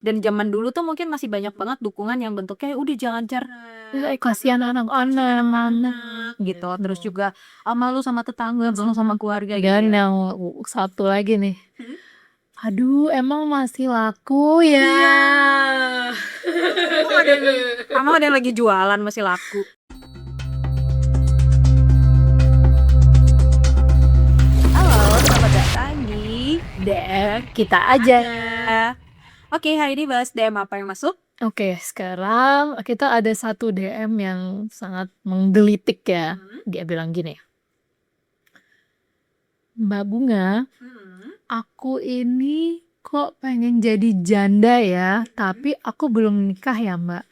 Dan zaman dulu tuh mungkin masih banyak banget dukungan yang bentuknya udah jangan cerai, kasihan anak-anak gitu. Terus juga malu sama tetangga, malu sama keluarga gitu Dan ya. yang satu lagi nih, aduh emang masih laku ya. Emang ada yang lagi jualan masih laku. Halo, selamat datang di DM kita aja. Oke, hari ini bahas DM apa yang masuk? Oke, sekarang kita ada satu DM yang sangat menggelitik ya. Dia bilang gini, Mbak Bunga, aku ini kok pengen jadi janda ya, tapi aku belum nikah ya Mbak.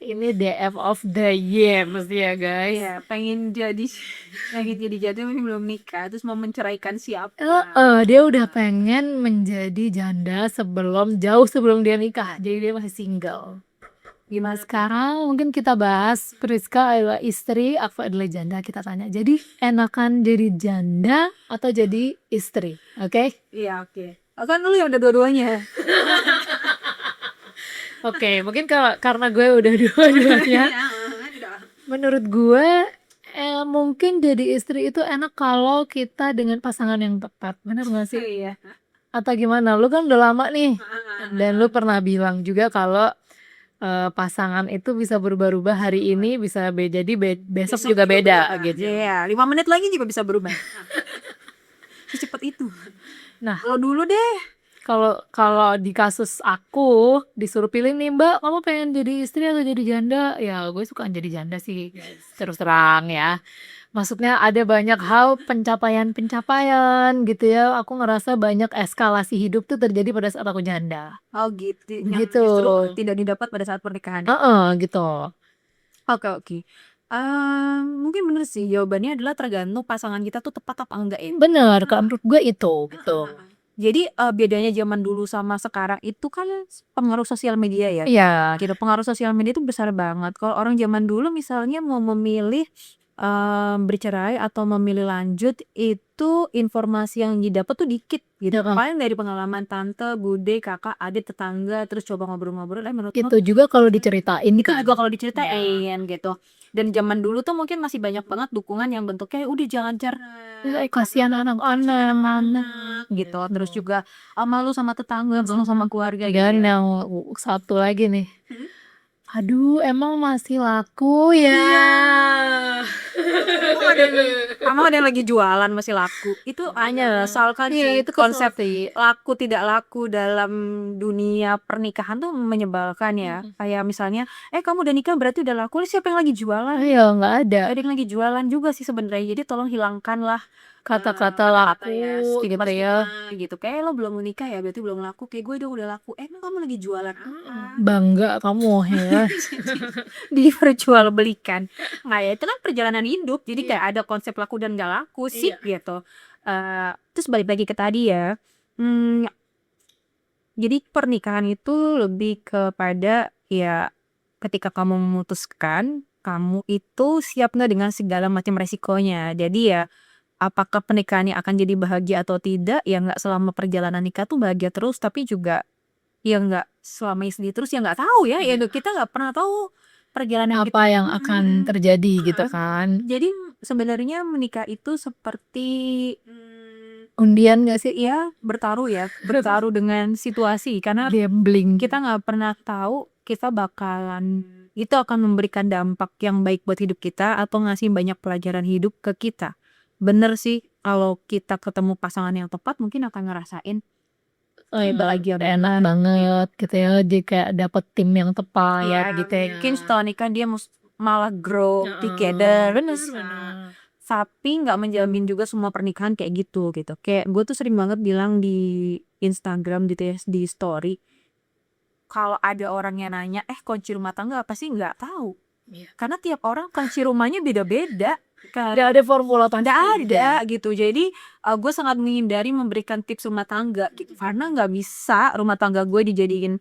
Ini DM of the year mesti ya guys. Iya, pengen jadi janda tapi belum nikah, terus mau menceraikan siapa? Dia udah pengen menjadi janda jauh sebelum dia nikah, jadi dia masih single. Gimana sekarang mungkin kita bahas Priska adalah istri, aku adalah janda, kita tanya. Jadi enakan jadi janda atau jadi istri? Oke? Iya, oke. Kan dulu yang udah dua-duanya. Oke, mungkin karena gue udah dua-duanya. Menurut gue mungkin jadi istri itu enak kalau kita dengan pasangan yang tepat. Bener gak sih? Iya. Atau gimana? Lu kan udah lama nih. Dan lu pernah bilang juga kalau pasangan itu bisa berubah-ubah hari ini, bisa jadi besok juga beda gitu. Iya, 5 menit lagi juga bisa berubah. Secepat itu. Nah, Kalau dulu deh. kalau di kasus aku disuruh pilih nih Mbak, kamu pengen jadi istri atau jadi janda? Ya gue suka jadi janda sih, terus terang ya. Maksudnya ada banyak hal pencapaian gitu ya. Aku ngerasa banyak eskalasi hidup tuh terjadi pada saat aku janda. Oh gitu. Yang Gitu. justru tidak didapat pada saat pernikahan. Gitu. Oke. Mungkin bener sih jawabannya adalah tergantung pasangan kita tuh tepat apa enggak ya. Bener, kalau menurut gue itu gitu. Jadi bedanya zaman dulu sama sekarang itu kan pengaruh sosial media ya. Iya. Gitu, pengaruh sosial media itu besar banget. Kalau orang zaman dulu misalnya mau memilih bercerai atau memilih lanjut itu informasi yang didapat tuh dikit gitu. Paling dari pengalaman tante, bude, kakak, adik, tetangga, terus coba ngobrol-ngobrol. Menurut Itu juga kalau diceritain itu kan. juga kalau diceritain gitu. Dan zaman dulu tuh mungkin masih banyak banget dukungan yang bentuknya udah jangan cerai, Kasihan anak-anak gitu. Terus juga malu sama tetangga, malu sama keluarga gitu Dan ya. yang satu lagi nih, aduh emang masih laku ya. Emang ada yang lagi jualan masih laku. Itu hanya soalkan Iya, itu konsep sih. laku tidak laku dalam dunia pernikahan tuh menyebalkan ya. Kayak misalnya, kamu udah nikah berarti udah laku. Siapa yang lagi jualan? Iya, nggak ada Ada yang lagi jualan juga sih sebenarnya. Jadi tolong hilangkanlah kata-kata laku gitu ya. gitu. Kayak lo belum menikah ya berarti belum laku. Kayak gue dong udah laku. Emang kamu lagi jualan apa? Bangga kamu ya. Diperjualbelikan. Nah ya itu kan perjalanan hidup. Jadi kayak ada konsep laku dan gak laku sih gitu. Terus balik lagi ke tadi ya. Jadi pernikahan itu lebih kepada ya ketika kamu memutuskan, kamu itu siap nggak dengan segala macam resikonya. Jadi ya apakah pernikahannya akan jadi bahagia atau tidak, ya nggak selama perjalanan nikah tuh bahagia terus, tapi juga ya nggak selamanya sedih terus, ya nggak tahu ya, ya kita nggak pernah tahu perjalanan Apa yang akan terjadi gitu kan. Jadi sebenarnya menikah itu seperti Undian gak sih? ya bertaruh dengan situasi, karena Gambling. kita nggak pernah tahu kita bakalan itu akan memberikan dampak yang baik buat hidup kita atau ngasih banyak pelajaran hidup ke kita. Bener sih, kalau kita ketemu pasangan yang tepat mungkin akan ngerasain Bahagia enak banget gitu ya. Jadi kayak dapet tim yang tepat gitu ya. mungkin setelah nikah dia malah grow together. Bener sih. Tapi nggak menjamin juga semua pernikahan kayak gitu. Kayak gue tuh sering banget bilang di Instagram gitu ya, di story, kalau ada orang yang nanya kunci rumah tangga apa sih, nggak tahu. Karena tiap orang kunci rumahnya beda-beda. Gak ada formula Nggak ada gitu. Jadi gue sangat menghindari memberikan tips rumah tangga gitu, karena nggak bisa rumah tangga gue dijadiin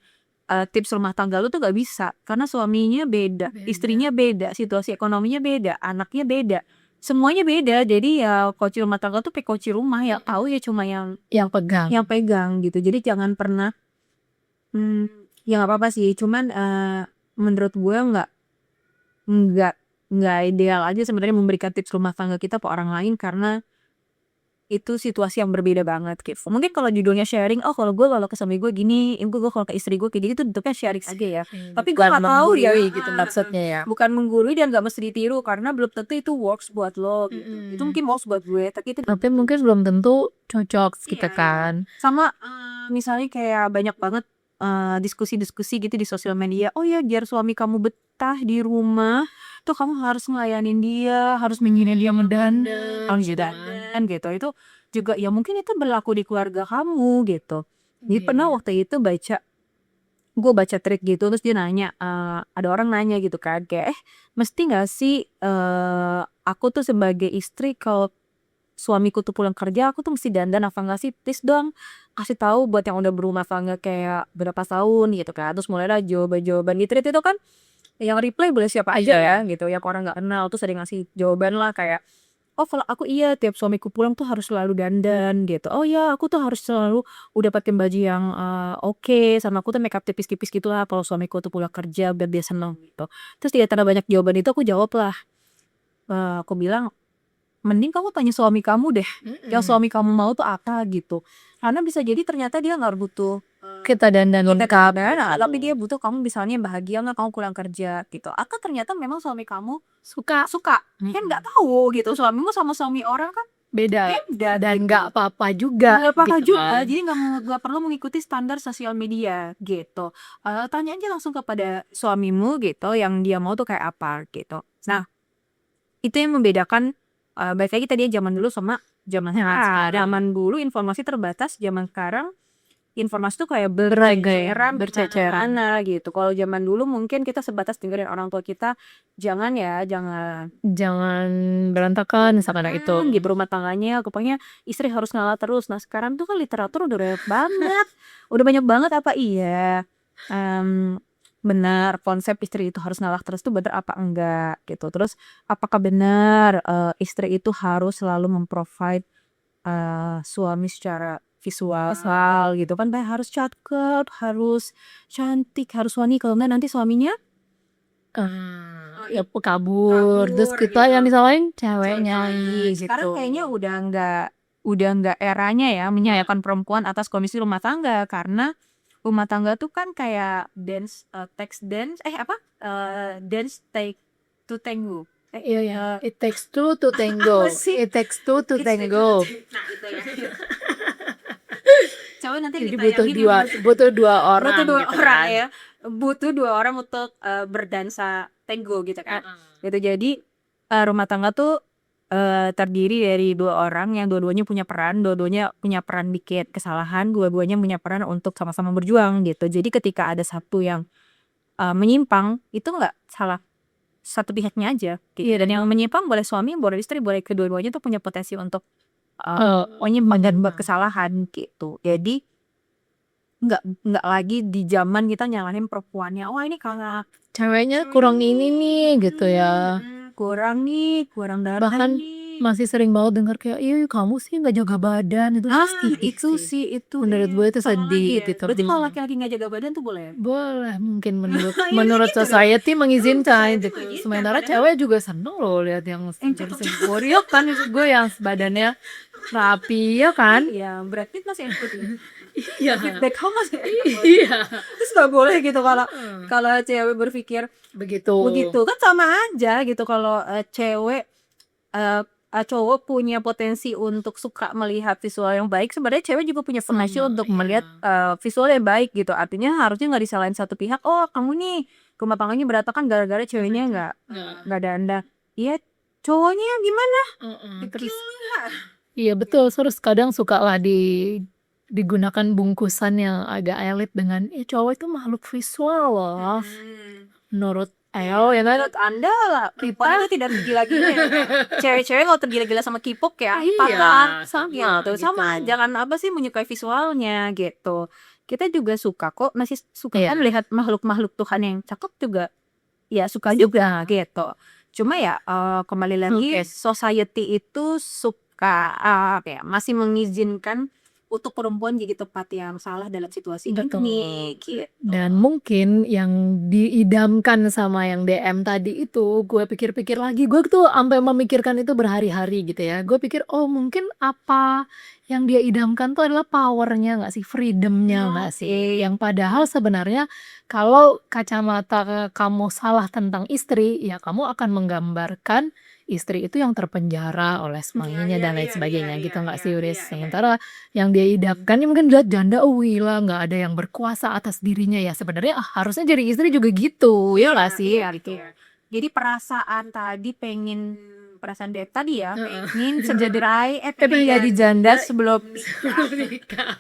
tips rumah tangga lu tuh nggak bisa, karena suaminya beda, istrinya beda, situasi ekonominya beda, anaknya beda. semuanya beda. Jadi ya kunci rumah tangga tuh kayak kunci rumah, yang tahu ya cuma yang pegang. pegang gitu. Jadi jangan pernah ya nggak apa-apa sih, cuman menurut gue nggak nggak ideal aja sebenarnya memberikan tips rumah tangga kita ke orang lain, karena itu situasi yang berbeda banget gitu. Mungkin kalau judulnya sharing, oh kalau ke suami gue gini, gue kalau ke istri gue kayak gini, itu bentuknya sharing aja ya. Tapi gue Bukan nggak tahu ya, menggurui gitu maksudnya ya. bukan menggurui dan nggak mesti ditiru, karena belum tentu itu works buat lo gitu. Itu mungkin works buat gue, tapi itu Tapi mungkin belum tentu cocok gitu Iya. kan. Sama misalnya kayak banyak banget diskusi-diskusi gitu di sosial media. Oh ya, biar suami kamu betah di rumah, tuh kamu harus ngelayanin dia, harus menghina dia mendandan, harus dandan gitu. Itu juga ya mungkin itu berlaku di keluarga kamu gitu. Jadi pernah waktu itu gue baca tweet gitu, terus dia nanya, ada orang nanya gitu kan, kayak mesti nggak sih aku tuh sebagai istri kalau suamiku tuh pulang kerja aku tuh mesti dandan apa enggak sih, please dong kasih tahu buat yang udah berumah tangga kayak berapa tahun gitu kan. Terus mulailah jawaban-jawaban di tweet itu kan, yang reply boleh siapa aja ya gitu, yang orang nggak kenal. Terus ada yang ngasih jawaban lah kayak, oh kalau aku iya tiap suamiku pulang tuh harus selalu dandan gitu. Oh ya aku tuh harus selalu udah pakai baju yang oke, sama aku tuh makeup tipis-tipis gitu lah kalau suamiku tuh pulang kerja biar dia seneng gitu. Terus di antara banyak jawaban itu aku jawab lah, aku bilang, mending kamu tanya suami kamu deh, yang suami kamu mau tuh apa gitu. Karena bisa jadi ternyata dia nggak butuh Kita dandan lengkap. tapi dia butuh kamu misalnya bahagia nggak kamu pulang kerja gitu. Atau ternyata memang suami kamu Suka suka, kan nggak tahu gitu. Suamimu sama suami orang kan beda beda dan gitu. nggak apa-apa juga Nggak apa-apa gitu juga, kan. jadi nggak perlu mengikuti standar sosial media gitu. Tanya aja langsung kepada suamimu gitu, yang dia mau tuh kayak apa gitu. Nah, itu yang membedakan balik lagi tadi zaman dulu sama zaman sekarang. Zaman dulu informasi terbatas, zaman sekarang informasi tuh kayak berceceran gitu. Kalau zaman dulu mungkin kita sebatas dengerin orang tua kita, jangan Jangan berantakan misalkan itu. gitu rumah tangganya, pokoknya istri harus ngalah terus. Nah sekarang tuh kan literatur udah banyak banget, udah banyak banget apa iya benar konsep istri itu harus ngalah terus tuh bener apa enggak gitu. Terus apakah benar istri itu harus selalu memprovide suami secara visual gitu kan, harus cakep, harus cantik, harus wangi, kalau enggak nanti suaminya Ya kabur, terus kita gitu. yang disalahin ceweknya Sekarang gitu. kayaknya udah nggak eranya ya menyayangkan perempuan atas komisi rumah tangga, karena rumah tangga tuh kan kayak dance take to tango. Iya ya, it takes two to tango. Apa sih? It takes two to tango. Nah itu ya. Coba nanti Jadi ditayangin butuh dua orang. butuh dua gitu orang kan. ya, butuh dua orang untuk berdansa tango gitu kan. Gitu. Jadi rumah tangga tuh terdiri dari dua orang yang dua-duanya punya peran bikin kesalahan, dua-duanya punya peran untuk sama-sama berjuang gitu. Jadi ketika ada satu yang menyimpang, itu nggak salah satu pihaknya aja gitu. Iya, Dan yang menyimpang boleh suami, boleh istri, boleh kedua-duanya tuh punya potensi untuk menyimpang dan buat kesalahan gitu. Jadi nggak lagi di zaman kita nyalahin perempuannya, wah ini karena ceweknya kurang ini nih gitu ya. kurang dandan Bahkan nih. masih sering banget dengar kayak, iya kamu sih nggak jaga badan itu. Itu Menurut gue itu sedih iya. gitu. Berarti kalau laki-laki nggak jaga badan tuh boleh? Boleh mungkin menurut Iya, menurut gitu society mengizinkan gitu. mengizinkan. Sementara Padahal cewek juga seneng loh lihat yang cakep. sempurna kan, maksud gue yang badannya rapi ya kan. Ya Brad Pitt masih ikut ya. Iya. Beckham masih Iya. terus nggak boleh gitu kalau cewek berpikir Begitu. kan sama aja gitu. Kalau cewek cowok punya potensi untuk suka melihat visual yang baik, sebenarnya cewek juga punya potensi untuk melihat visual yang baik gitu. Artinya harusnya nggak disalahin satu pihak, oh kamu nih rumah tangganya berantakan gara-gara ceweknya nggak dandan. Iya, cowoknya gimana? Terus iya betul, terus kadang suka lah digunakan bungkusan yang agak elit dengan cowok itu makhluk visual loh. Menurut ya kan? Menurut Anda lah, perempuan itu tidak tergila-gila ya. Cewek-cewek kalau tergila-gila sama K-pop kayak apa kan? Sama tuh, sama. Jangan apa sih menyukai visualnya gitu. Kita juga suka kok, masih suka kan lihat makhluk-makhluk Tuhan yang cakep juga. Ya suka juga gitu. Cuma ya kembali lagi Oke. society itu suka apa ya, masih mengizinkan untuk perempuan jadi tempat yang salah dalam situasi Betul. ini gitu. Dan mungkin yang diidamkan sama yang DM tadi itu, gue pikir-pikir lagi, gue tuh sampai memikirkan itu berhari-hari gitu ya. Gue pikir, oh mungkin apa yang dia idamkan tuh adalah powernya nggak sih, freedomnya nggak sih? Yang padahal sebenarnya kalau kacamata kamu salah tentang istri, ya kamu akan menggambarkan istri itu yang terpenjara oleh suaminya dan lain sebagainya gitu nggak sih, Uris? Sementara yang dia idamkan ya mungkin lihat janda, oh gila nggak ada yang berkuasa atas dirinya ya. Sebenarnya harusnya jadi istri juga gitu, ya nggak sih? Iya, Gitu. iya. Jadi perasaan tadi perasaan Dep tadi ya, Heeh. pengen sejederai, Tapi pengen jadi janda sebelum nikah.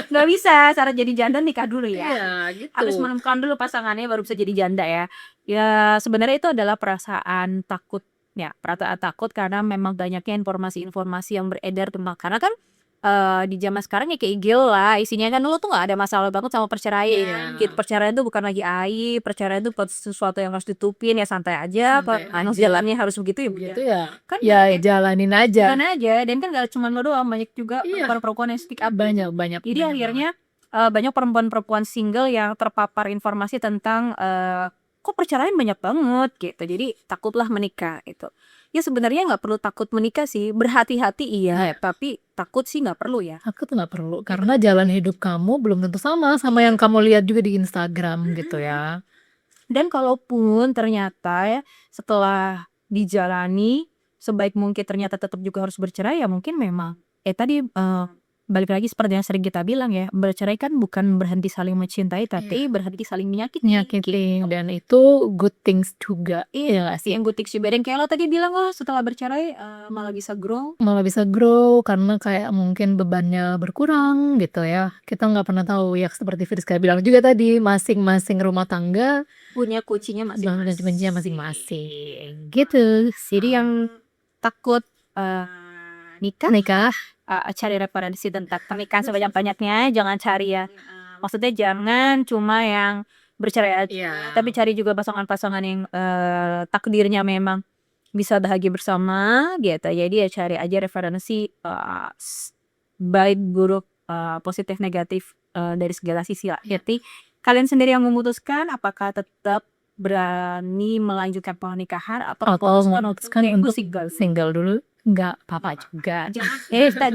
nggak bisa, cara jadi janda nikah dulu ya. Iya, gitu. Harus menemukan dulu pasangannya baru bisa jadi janda ya. Ya sebenarnya itu adalah perasaan takut ya, perasaan takut karena memang banyaknya informasi-informasi yang beredar tentang karena kan di zaman sekarang ya kayak gila lah isinya kan lu tuh nggak ada masalah banget sama perceraian Iya. gitu. Perceraian itu bukan lagi aib, perceraian itu bukan sesuatu yang harus ditutupin ya santai aja, Santai harus aja. jalannya harus begitu ya Bu, Gitu ya. ya. Kan Ya banyak jalanin aja. jalan aja dan kan gak cuma lo doang banyak juga Iya. perempuan-perempuan yang speak up. Banyak banyak. Jadi banyak akhirnya banyak perempuan-perempuan single yang terpapar informasi tentang kok perceraian banyak banget gitu. Jadi takutlah menikah itu. Ya sebenarnya nggak perlu takut menikah sih, berhati-hati iya, tapi takut sih nggak perlu ya. Aku tuh nggak perlu karena jalan hidup kamu belum tentu sama yang kamu lihat juga di Instagram gitu ya. Dan kalaupun ternyata ya setelah dijalani sebaik mungkin ternyata tetap juga harus bercerai ya mungkin memang tadi balik lagi seperti yang sering kita bilang ya, bercerai kan bukan berhenti saling mencintai tapi berhenti saling menyakiti. Nyakitin dan itu good things juga. Iya nggak sih? Yang good things juga dan kayak lo tadi bilang lo setelah bercerai malah bisa grow. Malah bisa grow karena kayak mungkin bebannya berkurang gitu ya. Kita nggak pernah tahu ya seperti Friska bilang juga tadi masing-masing rumah tangga Punya kuncinya dan masing-masing. kuncinya masing-masing gitu. Jadi yang takut nikah Nikah cari referensi tentang pernikahan sebanyak-banyaknya, jangan cari ya. Maksudnya jangan cuma yang bercerai aja, tapi cari juga pasangan-pasangan yang takdirnya memang bisa bahagia bersama gitu. Jadi ya cari aja referensi baik buruk positif negatif dari segala sisi lah. Jadi kalian sendiri yang memutuskan apakah tetap berani melanjutkan pernikahan atau memutuskan untuk single dulu nggak apa-apa juga.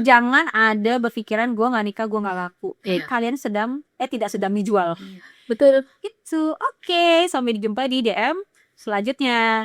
jangan ada berpikiran gue nggak nikah gue nggak laku. Kalian tidak sedang dijual. Betul. Itu oke. Sampai dijumpa di DM selanjutnya.